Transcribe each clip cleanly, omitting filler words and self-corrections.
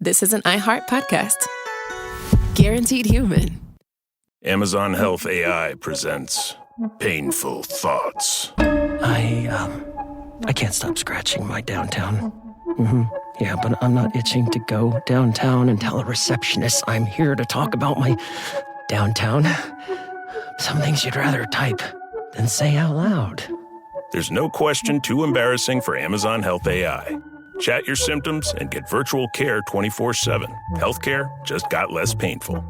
this is an iHeart podcast. Guaranteed human. Amazon Health AI presents Painful Thoughts. I can't stop scratching my downtown. Yeah, but I'm not itching to go downtown and tell a receptionist I'm here to talk about my downtown. Some things you'd rather type than say out loud. There's no question too embarrassing for Amazon Health AI. Chat your symptoms and get virtual care 24/7. Healthcare just got less painful.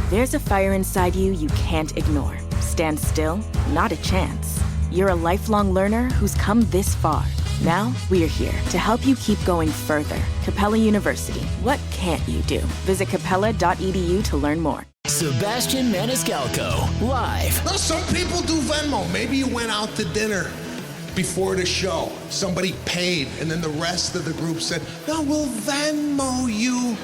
There's a fire inside you can't ignore. Stand still? Not a chance. You're a lifelong learner who's come this far. Now, we're here to help you keep going further. Capella University. What can't you do? Visit capella.edu to learn more. Sebastian Maniscalco, live. Now, some people do Venmo. Maybe you went out to dinner before the show. Somebody paid, and then the rest of the group said, no, we'll Venmo you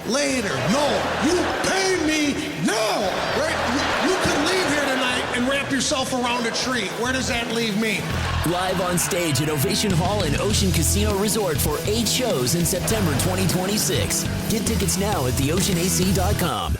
later. No, you pay me now, right? You can leave here tonight and wrap yourself around a tree. Where does that leave me? Live on stage at Ovation Hall and Ocean Casino Resort for 8 shows in September 2026. Get tickets now at theoceanac.com.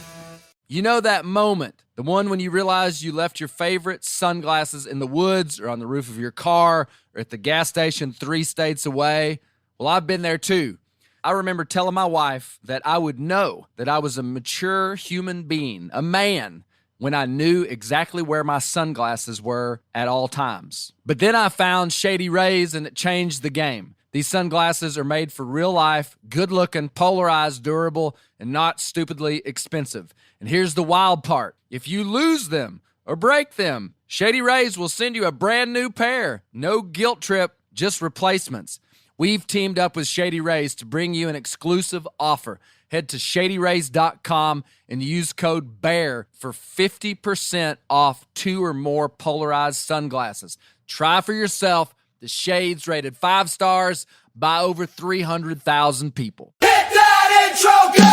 You know that moment, the one when you realize you left your favorite sunglasses in the woods or on the roof of your car or at the gas station 3 states away? Well, I've been there too. I remember telling my wife that I would know that I was a mature human being, a man, when I knew exactly where my sunglasses were at all times. But then I found Shady Rays and it changed the game. These sunglasses are made for real life, good-looking, polarized, durable, and not stupidly expensive. And here's the wild part. If you lose them or break them, Shady Rays will send you a brand new pair. No guilt trip, just replacements. We've teamed up with Shady Rays to bring you an exclusive offer. Head to shadyrays.com and use code BEAR for 50% off 2 or more polarized sunglasses. Try for yourself the shades rated 5 stars by over 300,000 people. Hit that intro, go!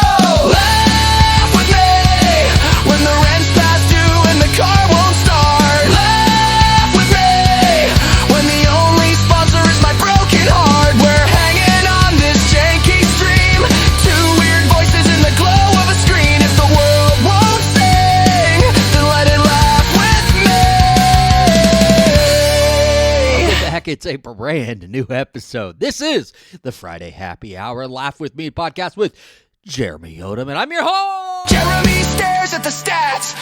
Laugh with me when the rent's past due and the car won't start. Laugh with me when the only sponsor is my broken heart. We're hanging on this janky stream, 2 weird voices in the glow of a screen. If the world won't sing, then let it laugh with me. Back, it's a brand new episode. This is the Friday Happy Hour Laugh With Me podcast with Jeremy Odem, and I'm your host. Jeremy stares at the stats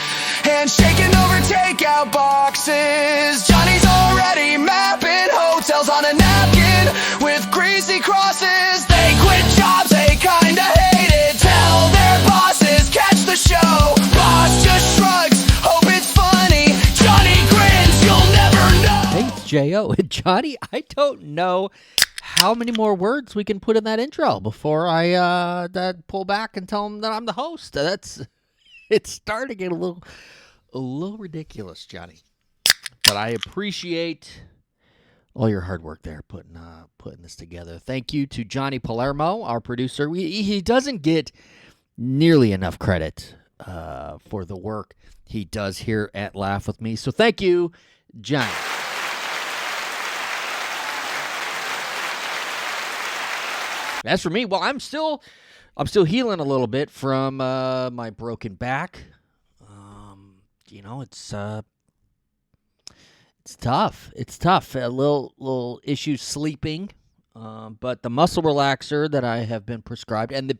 and shaking over takeout boxes. Johnny's already mapping hotels on a napkin with greasy crosses. They quit jobs, they kinda hate it. Tell their bosses, catch the show. Boss just shrugs, hope it's funny. Johnny grins, you'll never know. Thanks, J.O. And Johnny, I don't know how many more words we can put in that intro before I pull back and tell them that I'm the host. It's starting to get a little ridiculous, Johnny. But I appreciate all your hard work there putting this together. Thank you to Johnny Palermo, our producer. He doesn't get nearly enough credit for the work he does here at Laugh With Me. So thank you, Johnny. As for me, well, I'm still healing a little bit from my broken back. It's tough. It's tough. A little issue sleeping, but the muscle relaxer that I have been prescribed and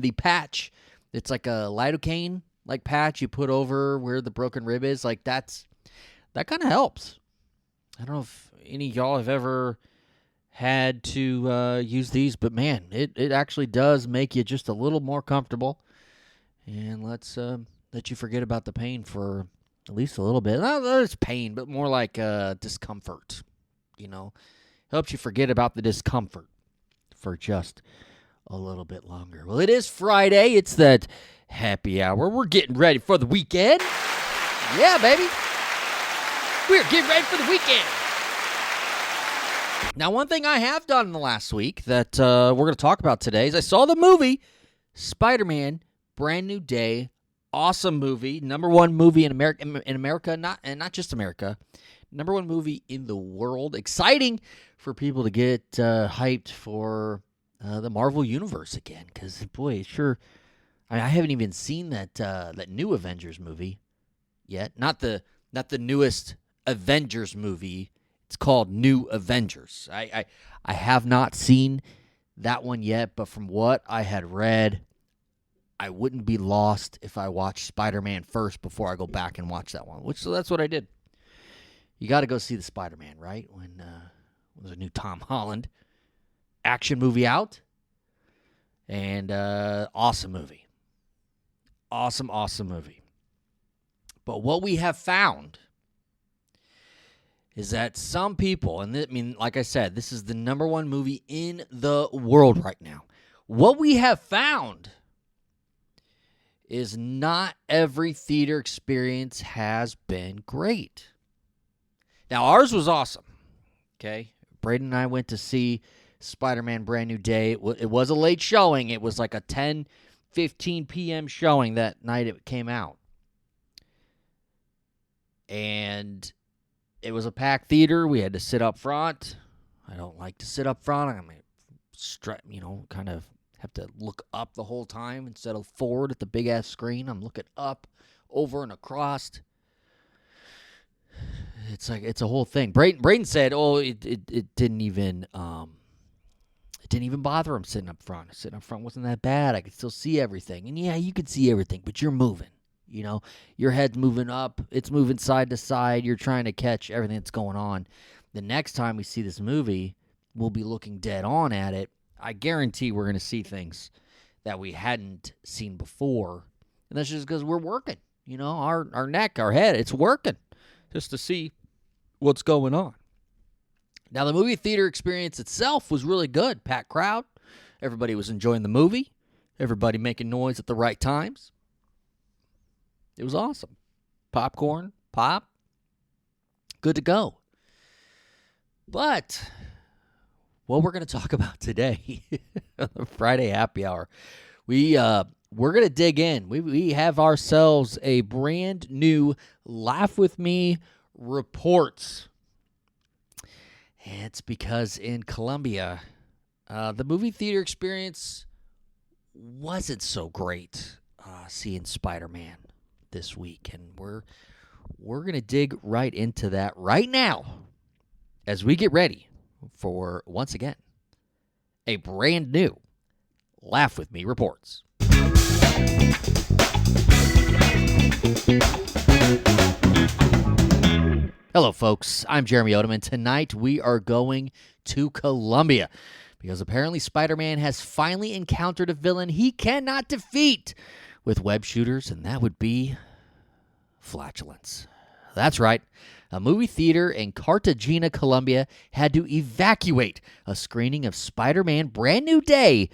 the patch, it's like a lidocaine like patch you put over where the broken rib is. Like that kind of helps. I don't know if any of y'all have ever had to use these, but man, it actually does make you just a little more comfortable, and let's let you forget about the pain for at least a little bit. Not that it's pain, but more like discomfort. Helps you forget about the discomfort for just a little bit longer. Well, it is Friday. It's that happy hour. We're getting ready for the weekend. Yeah, baby. We're getting ready for the weekend. Now, one thing I have done in the last week that we're going to talk about today is I saw the movie Spider-Man: Brand New Day. Awesome movie. #1 movie in America, not just America. #1 movie in the world. Exciting for people to get hyped for the Marvel Universe again, because, boy, sure, I haven't even seen that new Avengers movie yet. Not the newest Avengers movie. It's called New Avengers. I have not seen that one yet, but from what I had read, I wouldn't be lost if I watched Spider-Man first before I go back and watch that one, so that's what I did. You got to go see the Spider-Man, right? When there's a new Tom Holland action movie out, and awesome movie. Awesome movie. But what we have found is that some people, and I mean, like I said, this is the number one movie in the world right now. What we have found is not every theater experience has been great. Now, ours was awesome, okay? Braden and I went to see Spider-Man Brand New Day. It was a late showing. It was like a 10:15 p.m. showing that night it came out. And it was a packed theater. We had to sit up front. I don't like to sit up front. I mean, kind of have to look up the whole time instead of forward at the big-ass screen. I'm looking up, over, and across. It's a whole thing. Braden said, it didn't even bother him sitting up front. Sitting up front wasn't that bad. I could still see everything. And yeah, you could see everything, but you're moving. You know, your head's moving up. It's moving side to side. You're trying to catch everything that's going on. The next time we see this movie, we'll be looking dead on at it. I guarantee we're going to see things that we hadn't seen before. And that's just because we're working. You know, our neck, our head, it's working just to see what's going on. Now, the movie theater experience itself was really good. Packed crowd. Everybody was enjoying the movie. Everybody making noise at the right times. It was awesome. Popcorn, pop. Good to go. But what we're going to talk about today, Friday Happy Hour, we're going to dig in. We have ourselves a brand new Laugh With Me reports. And it's because in Colombia, the movie theater experience wasn't so great seeing Spider-Man this week. And we're going to dig right into that right now as we get ready for, once again, a brand new Laugh With Me reports. Hello, folks. I'm Jeremy Odem, and tonight we are going to Colombia because apparently Spider-Man has finally encountered a villain he cannot defeat with web shooters, and that would be flatulence. That's right. A movie theater in Cartagena, Colombia had to evacuate a screening of Spider-Man Brand New Day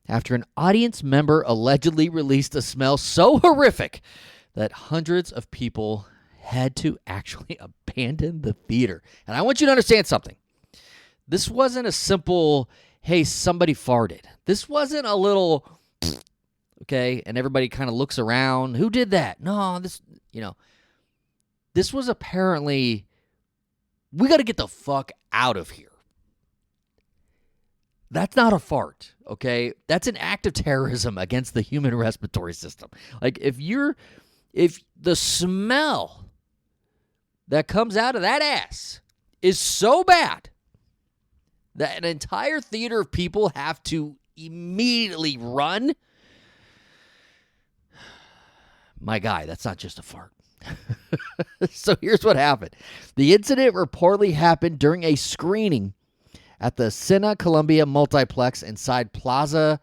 after an audience member allegedly released a smell so horrific that hundreds of people had to actually abandon the theater. And I want you to understand something. This wasn't a simple, hey, somebody farted. This wasn't a little, okay, and everybody kind of looks around. Who did that? No, this was apparently, we got to get the fuck out of here. That's not a fart, okay? That's an act of terrorism against the human respiratory system. Like, if the smell that comes out of that ass is so bad that an entire theater of people have to immediately run, my guy, that's not just a fart. So here's what happened. The incident reportedly happened during a screening at the Cine Colombia Multiplex inside Plaza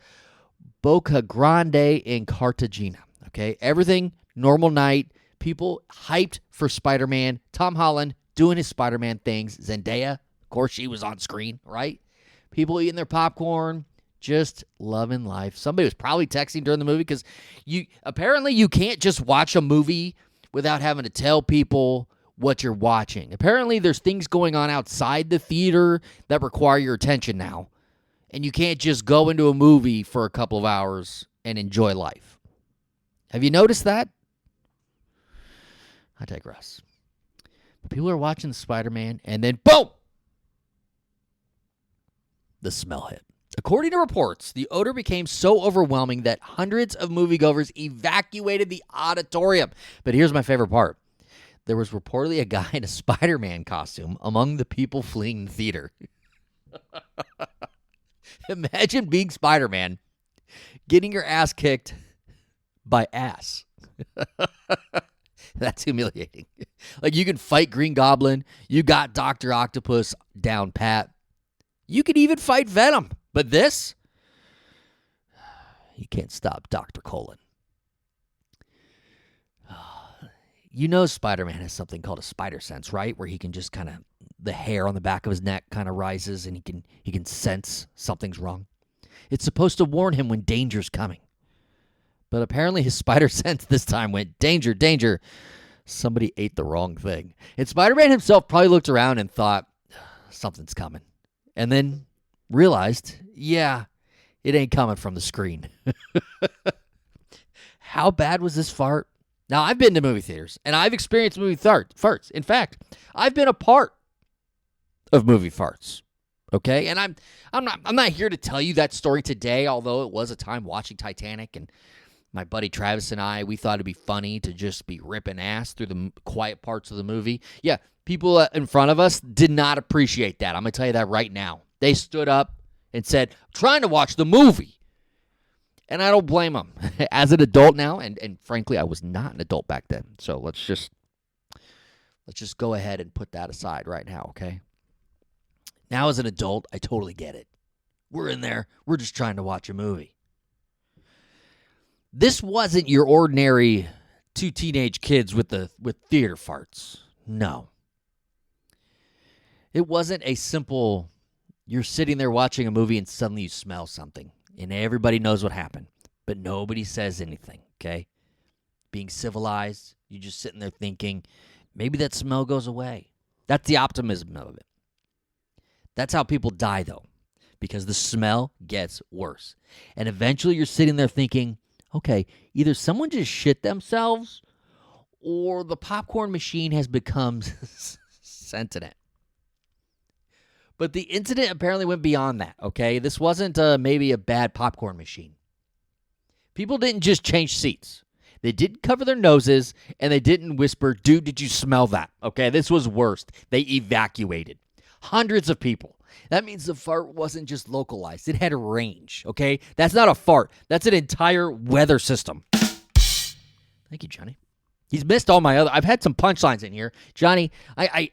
Boca Grande in Cartagena. Okay, everything normal night. People hyped for Spider-Man. Tom Holland doing his Spider-Man things. Zendaya, of course, she was on screen, right? People eating their popcorn, just loving life. Somebody was probably texting during the movie because apparently you can't just watch a movie without having to tell people what you're watching. Apparently there's things going on outside the theater that require your attention now. And you can't just go into a movie for a couple of hours and enjoy life. Have you noticed that? I digress. People are watching Spider-Man and then boom! The smell hit. According to reports, the odor became so overwhelming that hundreds of moviegoers evacuated the auditorium. But here's my favorite part. There was reportedly a guy in a Spider-Man costume among the people fleeing the theater. Imagine being Spider-Man, getting your ass kicked by ass. That's humiliating. Like, you can fight Green Goblin. You got Dr. Octopus down pat. You could even fight Venom. But this, you can't stop Dr. Colon. You know Spider-Man has something called a spider sense, right? Where he can just kind of, the hair on the back of his neck kind of rises and he can sense something's wrong. It's supposed to warn him when danger's coming. But apparently his spider sense this time went, danger, danger. Somebody ate the wrong thing. And Spider-Man himself probably looked around and thought, something's coming. And then realized, yeah, it ain't coming from the screen. How bad was this fart? Now, I've been to movie theaters, and I've experienced movie farts. In fact, I've been a part of movie farts. Okay? And I'm not here to tell you that story today, although it was a time watching Titanic, and my buddy Travis and I, we thought it'd be funny to just be ripping ass through the quiet parts of the movie. Yeah, people in front of us did not appreciate that. I'm going to tell you that right now. They stood up and said, I'm trying to watch the movie. And I don't blame them. As an adult now, and frankly, I was not an adult back then. So let's just go ahead and put that aside right now, okay? Now as an adult, I totally get it. We're in there. We're just trying to watch a movie. This wasn't your ordinary two teenage kids with theater farts. No. It wasn't a simple, you're sitting there watching a movie and suddenly you smell something. And everybody knows what happened. But nobody says anything, okay? Being civilized, you're just sitting there thinking, maybe that smell goes away. That's the optimism of it. That's how people die, though. Because the smell gets worse. And eventually you're sitting there thinking, okay, either someone just shit themselves or the popcorn machine has become sentient. But the incident apparently went beyond that, okay? This wasn't maybe a bad popcorn machine. People didn't just change seats. They didn't cover their noses, and they didn't whisper, dude, did you smell that? Okay, this was worse. They evacuated. Hundreds of people. That means the fart wasn't just localized. It had a range, okay? That's not a fart. That's an entire weather system. Thank you, Johnny. He's missed all my other. I've had some punchlines in here. Johnny, I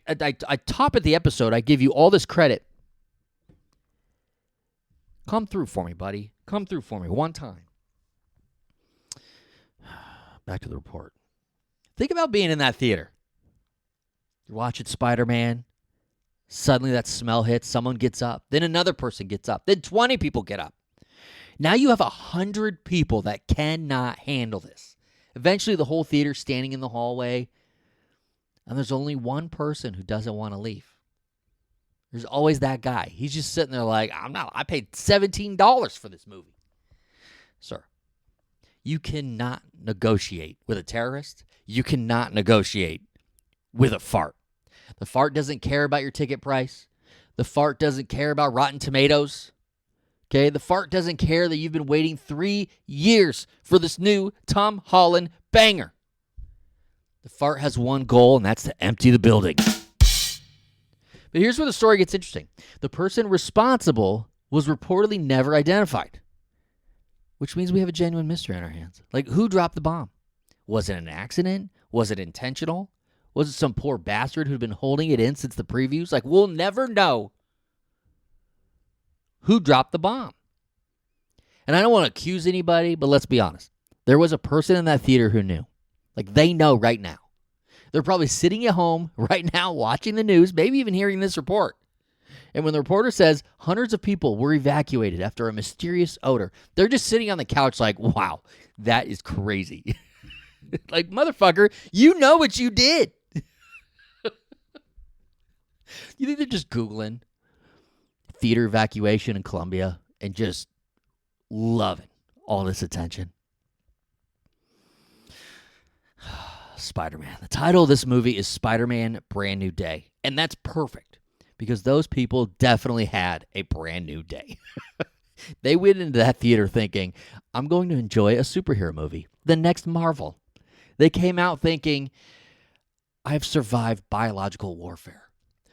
top at the episode. I give you all this credit. Come through for me, buddy. Come through for me one time. Back to the report. Think about being in that theater. You're watching Spider-Man. Suddenly that smell hits. Someone gets up. Then another person gets up. Then 20 people get up. Now you have 100 people that cannot handle this. Eventually, the whole theater's standing in the hallway, and there's only one person who doesn't want to leave. There's always that guy. He's just sitting there like, I paid $17 for this movie. Sir, you cannot negotiate with a terrorist. You cannot negotiate with a fart. The fart doesn't care about your ticket price. The fart doesn't care about Rotten Tomatoes. Okay, the fart doesn't care that you've been waiting 3 years for this new Tom Holland banger. The fart has one goal, and that's to empty the building. But here's where the story gets interesting. The person responsible was reportedly never identified, which means we have a genuine mystery on our hands. Like, who dropped the bomb? Was it an accident? Was it intentional? Was it some poor bastard who'd been holding it in since the previews? Like, we'll never know who dropped the bomb. And I don't want to accuse anybody, but let's be honest. There was a person in that theater who knew. Like, they know right now. They're probably sitting at home right now watching the news, maybe even hearing this report. And when the reporter says hundreds of people were evacuated after a mysterious odor, they're just sitting on the couch like, wow, that is crazy. Like, motherfucker, you know what you did. You think they're just Googling theater evacuation in Colombia and just loving all this attention? Spider-Man. The title of this movie is Spider-Man Brand New Day. And that's perfect because those people definitely had a brand new day. They went into that theater thinking, I'm going to enjoy a superhero movie, the next Marvel. They came out thinking, I've survived biological warfare.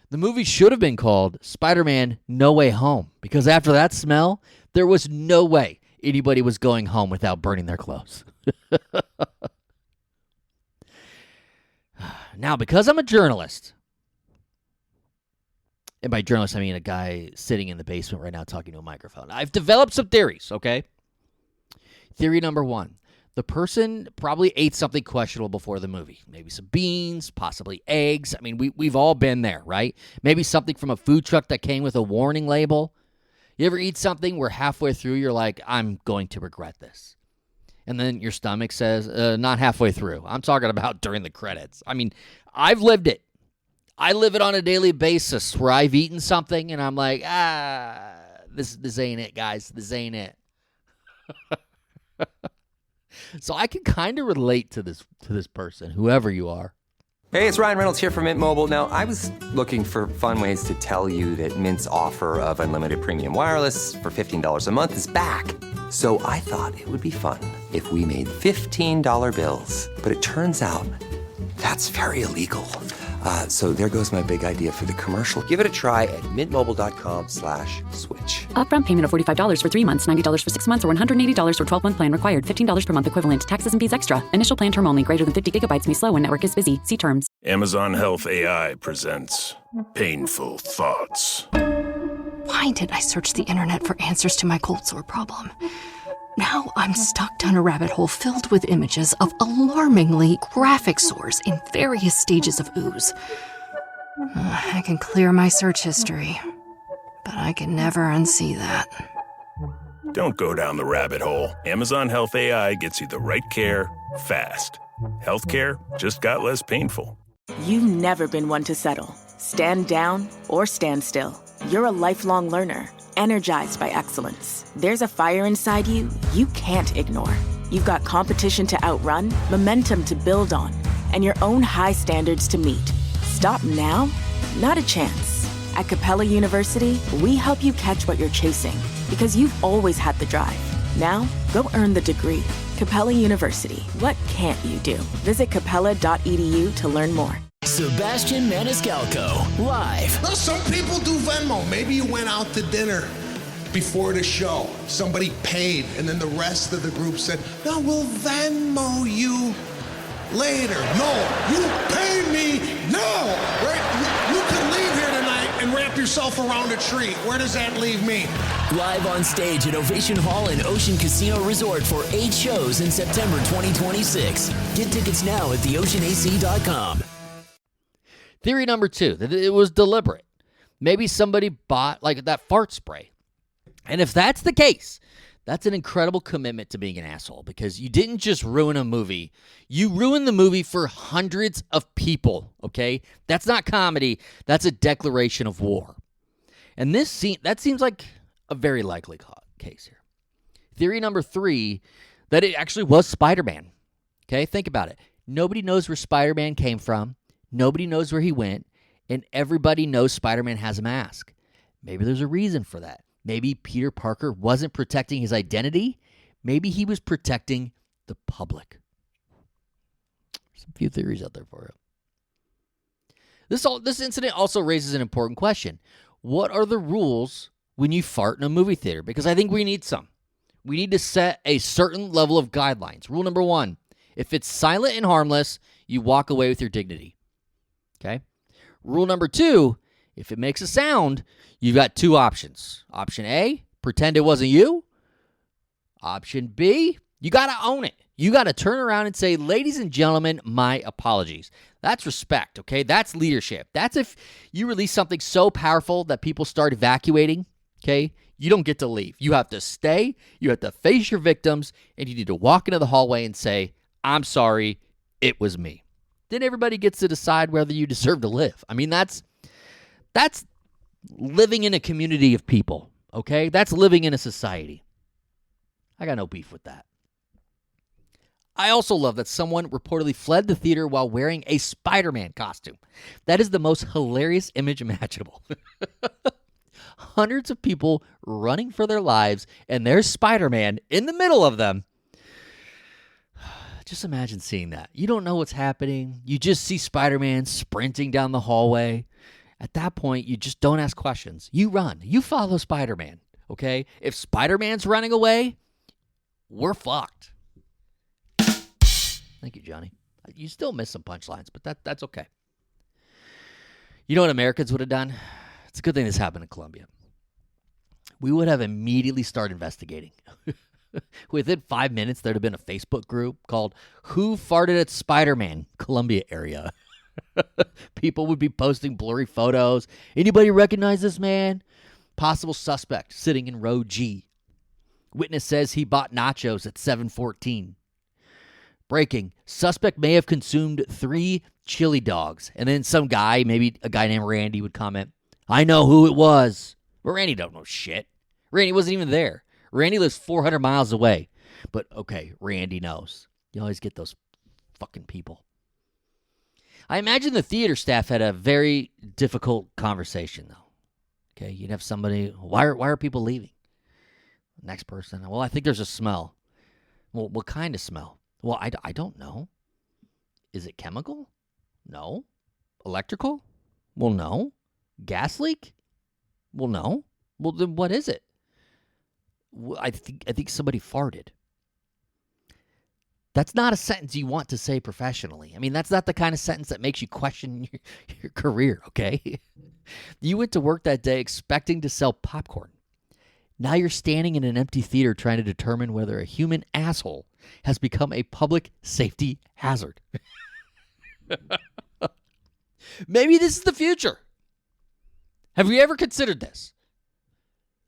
The movie should have been called Spider-Man No Way Home, because after that smell, there was no way anybody was going home without burning their clothes. Now, because I'm a journalist, and by journalist, I mean a guy sitting in the basement right now talking to a microphone, I've developed some theories, okay? Theory number one. The person probably ate something questionable before the movie. Maybe some beans, possibly eggs. I mean, we've all been there, right? Maybe something from a food truck that came with a warning label. You ever eat something where halfway through you're like, I'm going to regret this? And then your stomach says, not halfway through. I'm talking about during the credits. I mean, I've lived it. I live it on a daily basis where I've eaten something and I'm like, this ain't it, guys. This ain't it. So I can kind of relate to this person, whoever you are. Hey, it's Ryan Reynolds here from Mint Mobile. Now, I was looking for fun ways to tell you that Mint's offer of unlimited premium wireless for $15 a month is back. So I thought it would be fun if we made $15 bills. But it turns out that's very illegal. So there goes my big idea for the commercial. Give it a try at mintmobile.com/switch. Upfront payment of $45 for 3 months, $90 for 6 months, or $180 for 12-month plan required. $15 per month equivalent. Taxes and fees extra. Initial plan term only. Greater than 50 gigabytes may slow when network is busy. See terms. Amazon Health AI presents Painful Thoughts. Why did I search the internet for answers to my cold sore problem? Now I'm stuck down a rabbit hole filled with images of alarmingly graphic sores in various stages of ooze. I can clear my search history, but I can never unsee that. Don't go down the rabbit hole. Amazon Health AI gets you the right care fast. Healthcare just got less painful. You've never been one to settle. Stand down or stand still. You're a lifelong learner, energized by excellence. There's a fire inside you can't ignore. You've got competition to outrun, momentum to build on, and your own high standards to meet. Stop now? Not a chance. At Capella University, we help you catch what you're chasing, because you've always had the drive. Now, go earn the degree. Capella University. What can't you do? Visit capella.edu to learn more. Sebastian Maniscalco, live. Well, some people do Venmo. Maybe you went out to dinner before the show. Somebody paid, and then the rest of the group said, no, we'll Venmo you later. No, you pay me now, right? You can leave here tonight and wrap yourself around a tree. Where does that leave me? Live on stage at Ovation Hall and Ocean Casino Resort for 8 shows in September 2026. Get tickets now at theoceanac.com. Theory number 2, that it was deliberate. Maybe somebody bought like that fart spray. And if that's the case, that's an incredible commitment to being an asshole, because you didn't just ruin a movie. You ruined the movie for hundreds of people, okay? That's not comedy. That's a declaration of war. And that seems like a very likely case here. Theory number 3, that it actually was Spider-Man. Okay, think about it. Nobody knows where Spider-Man came from. Nobody knows where he went. And everybody knows Spider-Man has a mask. Maybe there's a reason for that. Maybe Peter Parker wasn't protecting his identity. Maybe he was protecting the public. There's a few theories out there for you. This incident also raises an important question. What are the rules when you fart in a movie theater? Because I think we need some. We need to set a certain level of guidelines. Rule number 1, if it's silent and harmless, you walk away with your dignity. Okay? Rule number 2, if it makes a sound, you've got 2 options. Option A, pretend it wasn't you. Option B, you got to own it. You got to turn around and say, ladies and gentlemen, my apologies. That's respect, okay? That's leadership. That's if you release something so powerful that people start evacuating, okay? You don't get to leave. You have to stay. You have to face your victims, and you need to walk into the hallway and say, I'm sorry, it was me. Then everybody gets to decide whether you deserve to live. I mean, that's living in a community of people, okay? That's living in a society. I got no beef with that. I also love that someone reportedly fled the theater while wearing a Spider-Man costume. That is the most hilarious image imaginable. hundreds of people running for their lives, and there's Spider-Man in the middle of them. Just imagine seeing that. You don't know what's happening. You just see Spider-Man sprinting down the hallway. At that point, you just don't ask questions. You run. You follow Spider-Man, okay? If Spider-Man's running away, we're fucked. Thank you, Johnny. You still miss some punchlines, but that's okay. You know what Americans would have done? It's a good thing this happened in Colombia. We would have immediately started investigating. Within 5 minutes, there'd have been a Facebook group called Who Farted at Spider-Man, Colombia area. People would be posting blurry photos. Anybody recognize this man? Possible suspect sitting in row G. Witness says he bought nachos at 7:14. Breaking. Suspect may have consumed 3 chili dogs. And then some guy, maybe a guy named Randy, would comment, I know who it was. But Randy don't know shit. Randy wasn't even there. Randy lives 400 miles away. But okay, Randy knows. You always get those fucking people. I imagine the theater staff had a very difficult conversation, though. Okay, you'd have somebody, why are people leaving? Next person, well, I think there's a smell. Well, what kind of smell? Well, I don't know. Is it chemical? No. Electrical? Well, no. Gas leak? Well, no. Well, then what is it? Well, I think somebody farted. That's not a sentence you want to say professionally. I mean, that's not the kind of sentence that makes you question your career, okay? You went to work that day expecting to sell popcorn. Now you're standing in an empty theater trying to determine whether a human asshole has become a public safety hazard. Maybe this is the future. Have we ever considered this?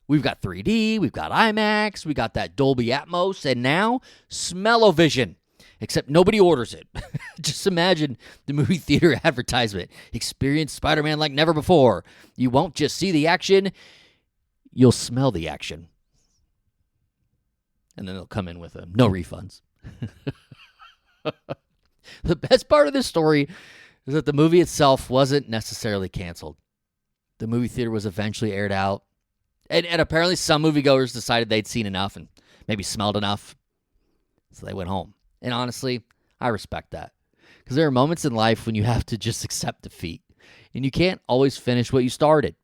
We've got 3D, we've got IMAX, we got that Dolby Atmos, and now smell-o-vision. Except nobody orders it. Just imagine the movie theater advertisement. Experience Spider-Man like never before. You won't just see the action, you'll smell the action. And then they'll come in with no refunds. The best part of this story is that the movie itself wasn't necessarily canceled. The movie theater was eventually aired out. And apparently some moviegoers decided they'd seen enough and maybe smelled enough. So they went home. And honestly, I respect that. Because there are moments in life when you have to just accept defeat. And you can't always finish what you started.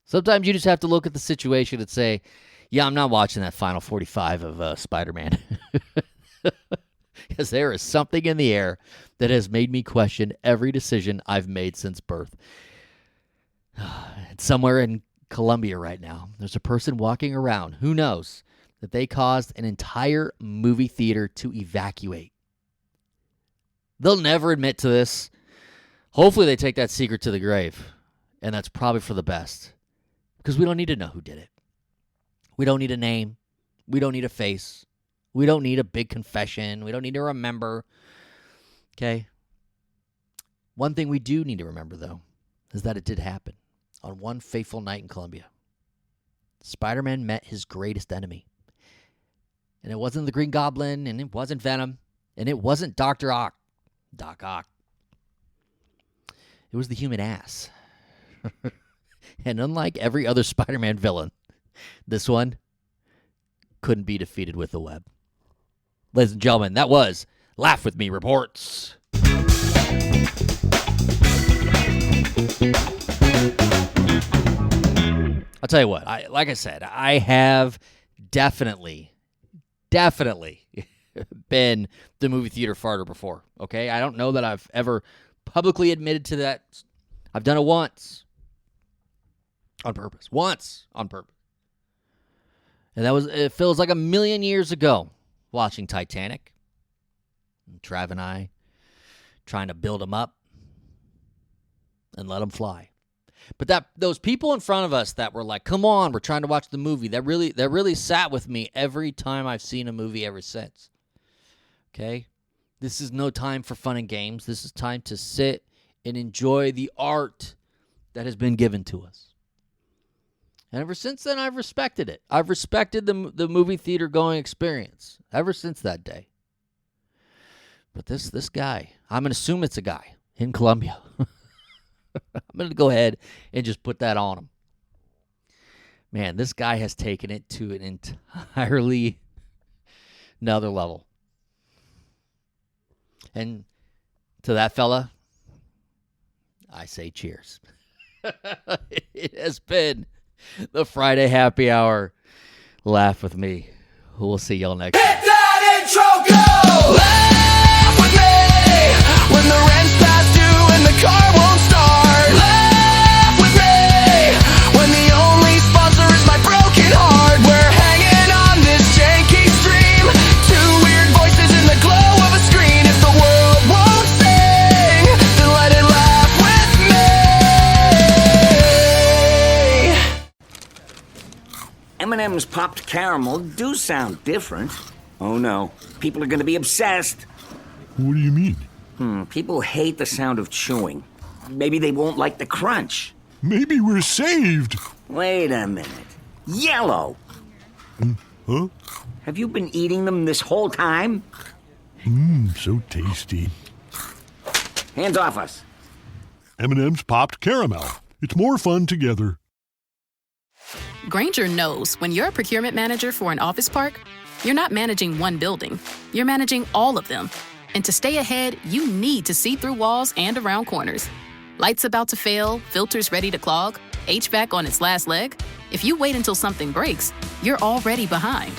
Sometimes you just have to look at the situation and say, yeah, I'm not watching that final 45 of Spider-Man. Because there is something in the air that has made me question every decision I've made since birth. It's somewhere in Colombia right now. There's a person walking around, who knows, that they caused an entire movie theater to evacuate. They'll never admit to this. Hopefully they take that secret to the grave. And that's probably for the best. Because we don't need to know who did it. We don't need a name. We don't need a face. We don't need a big confession. We don't need to remember. Okay? One thing we do need to remember, though, is that it did happen. On one fateful night in Colombia, Spider-Man met his greatest enemy. And it wasn't the Green Goblin, and it wasn't Venom, and it wasn't Dr. Ock. Doc Ock. It was the human ass. And unlike every other Spider-Man villain, this one couldn't be defeated with the web. Ladies and gentlemen, that was Laugh With Me Reports. I'll tell you what, like I said, I have definitely been the movie theater farter before, okay? I don't know that I've ever publicly admitted to that. I've done it once. On purpose. Once on purpose. And it feels like a million years ago watching Titanic. And Trav and I trying to build them up and let them fly. But those people in front of us that were like, come on, we're trying to watch the movie, that really sat with me every time I've seen a movie ever since. Okay? This is no time for fun and games. This is time to sit and enjoy the art that has been given to us. And ever since then, I've respected it. I've respected the movie theater going experience ever since that day. But this guy, I'm going to assume it's a guy in Colombia. I'm going to go ahead and just put that on him. Man, this guy has taken it to an entirely another level. And to that fella, I say cheers. It has been the Friday Happy Hour. Laugh with me. We'll see y'all next week. Hit that intro, go! Laugh with me when the rent's past due and the car won't start. Laugh with me when the only sponsor is my broken heart. We're hanging on this janky stream. Two weird voices in the glow of a screen. If the world won't sing, then let it laugh with me. M&M's popped caramel do sound different. Oh no, people are gonna be obsessed. What do you mean? People hate the sound of chewing. Maybe they won't like the crunch. Maybe we're saved. Wait a minute. Yellow! Huh? Have you been eating them this whole time? So tasty. Hands off us. M&M's popped caramel. It's more fun together. Grainger knows when you're a procurement manager for an office park, you're not managing one building, you're managing all of them. And to stay ahead, you need to see through walls and around corners. Lights about to fail, filters ready to clog, HVAC on its last leg. If you wait until something breaks, you're already behind.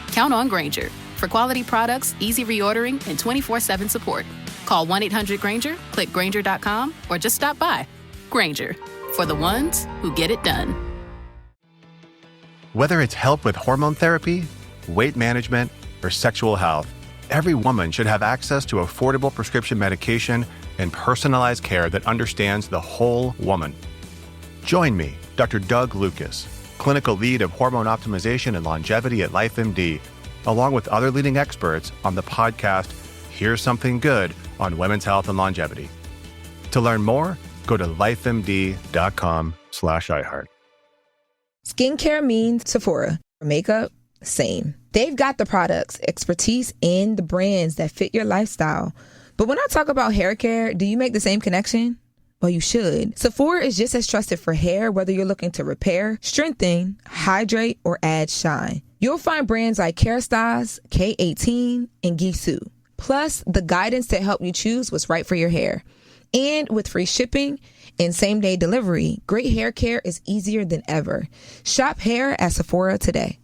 Count on Grainger for quality products, easy reordering, and 24/7 support. Call 1-800-GRAINGER, click Grainger.com, or just stop by. Grainger, for the ones who get it done. Whether it's help with hormone therapy, weight management, or sexual health, every woman should have access to affordable prescription medication and personalized care that understands the whole woman. Join me, Dr. Doug Lucas, clinical lead of hormone optimization and longevity at LifeMD, along with other leading experts on the podcast Here's Something Good on Women's Health and Longevity. To learn more, go to lifemd.com/iHeart. Skincare means Sephora. Makeup, same. They've got the products, expertise, and the brands that fit your lifestyle. But when I talk about hair care, do you make the same connection? Well, you should. Sephora is just as trusted for hair, whether you're looking to repair, strengthen, hydrate, or add shine. You'll find brands like Kerastase, K18, and Gisou. Plus, the guidance to help you choose what's right for your hair. And with free shipping and same-day delivery, great hair care is easier than ever. Shop hair at Sephora today.